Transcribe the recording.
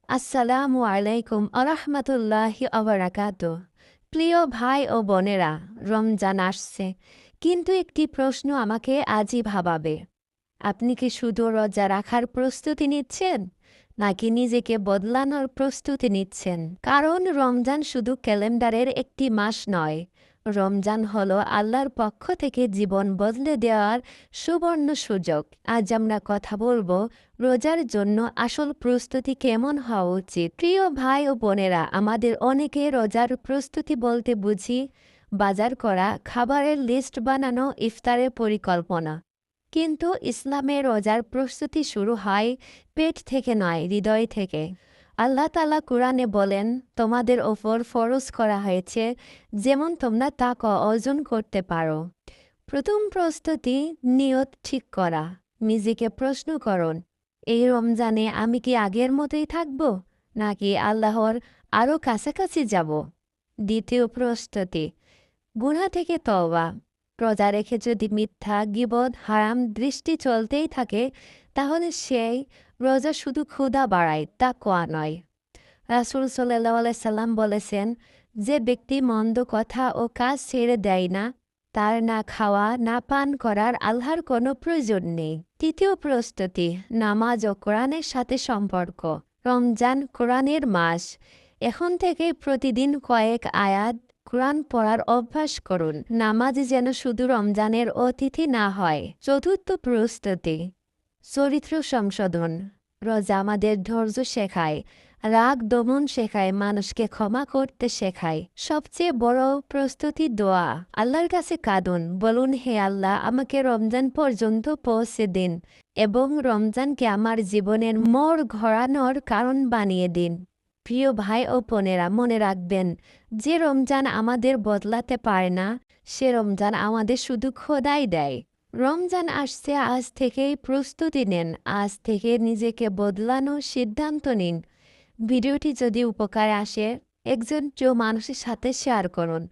আসসালামু আলাইকুম আরহামাতুল্লাহি আবরাকাতু। প্রিয় ভাই ও বোনেরা, রমজান আসছে, কিন্তু একটি প্রশ্ন আমাকে আজই ভাবাবে। আপনি কি শুধু রোজা রাখার প্রস্তুতি নিচ্ছেন, নাকি নিজেকে বদলানোর প্রস্তুতি নিচ্ছেন? কারণ রমজান শুধু ক্যালেন্ডারের একটি মাস নয়, রমজান হলো আল্লাহর পক্ষ থেকে জীবন বদলে দেওয়ার সুবর্ণ সুযোগ। আজ আমরা কথা বলবো রোজার জন্য আসল প্রস্তুতি কেমন হওয়া উচিত। প্রিয় ভাই ও বোনেরা, আমাদের অনেকে রোজার প্রস্তুতি বলতে বুঝি বাজার করা, খাবারের লিস্ট বানানো, ইফতারের পরিকল্পনা। কিন্তু ইসলামে রোজার প্রস্তুতি শুরু হয় পেট থেকে নয়, হৃদয় থেকে। আল্লাহ তাআলা কুরআনে বলেন, তোমাদের ওপর ফরজ করা হয়েছে যেমন তোমরা তাকওয়া অর্জন করতে পারো। প্রথম প্রস্তুতি নিয়ত ঠিক করা। নিজেকে প্রশ্ন করুন, এই রমজানে আমি কি আগের মতোই থাকব, নাকি আল্লাহর আরও কাছাকাছি যাব? দ্বিতীয় প্রস্তুতি গুনাহ থেকে তওবা। রোজা রেখে যদি মিথ্যা, গীবত, হারাম দৃষ্টি চলতেই থাকে, তাহলে সেই রোজা শুধু ক্ষুধা বাড়ায়, তাকওয়া নয়। রাসূল সাল্লাল্লাহু আলাইহি সাল্লাম বলেছেন, যে ব্যক্তি মন্দ কথা ও কাজ ছেড়ে দেয় না, তার না খাওয়া না পান করার আল্লাহর কোনো প্রয়োজন নেই। তৃতীয় প্রস্তুতি নামাজ ও কোরআনের সাথে সম্পর্ক। রমজান কোরআনের মাস। এখন থেকে প্রতিদিন কয়েক আয়াত কোরআন পড়ার অভ্যাস করুন। নামাজ যেন শুধু রমজানের অতিথি না হয়। চতুর্থ প্রস্তুতি চরিত্র সংশোধন। রোজা আমাদের ধৈর্য শেখায়, রাগ দমন শেখায়, মানুষকে ক্ষমা করতে শেখায়। সবচেয়ে বড় প্রস্তুতি দোয়া। আল্লাহর কাছে কাঁদুন, বলুন, হে আল্লাহ, আমাকে রমজান পর্যন্ত পৌঁছে দিন এবং রমজানকে আমার জীবনের মোড় ঘোরানোর কারণ বানিয়ে দিন। প্রিয় ভাই ও বোনেরা, মনে রাখবেন, যে রমজান আমাদের বদলাতে পারে না, সে রমজান আমাদের শুধু খোদাই দেয়। রমজান আসছে, আজ থেকেই প্রস্তুতি নেন, আজ থেকে নিজেকে বদলানোর সিদ্ধান্ত নিন। ভিডিওটি যদি উপকারে আসে, একজন প্রিয় মানুষের সাথে শেয়ার করুন।